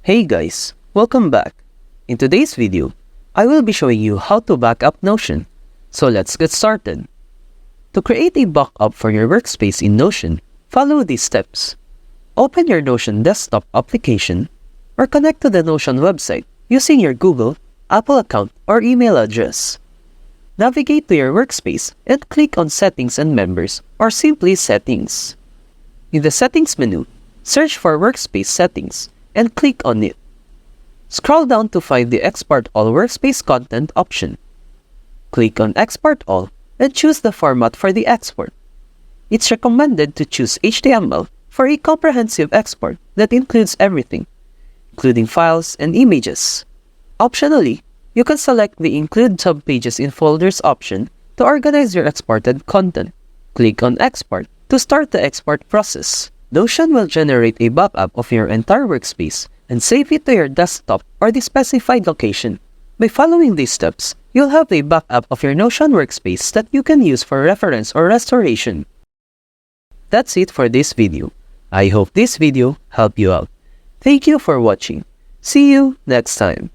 Hey guys, welcome back. In today's video, I will be showing you how to back up Notion. So let's get started. To create a backup for your workspace in Notion, follow these steps. Open your Notion desktop application or connect to the Notion website using your Google, Apple account, or email address. Navigate to your workspace and click on Settings and Members or simply Settings. In the Settings menu, search for Workspace Settings and click on it. Scroll down to find the Export All Workspace Content option. Click on Export All and choose the format for the export. It's recommended to choose HTML for a comprehensive export that includes everything, including files and images. Optionally, you can select the Include Subpages in Folders option to organize your exported content. Click on Export to start the export process. Notion will generate a backup of your entire workspace and save it to your desktop or the specified location. By following these steps, you'll have a backup of your Notion workspace that you can use for reference or restoration. That's it for this video. I hope this video helped you out. Thank you for watching. See you next time.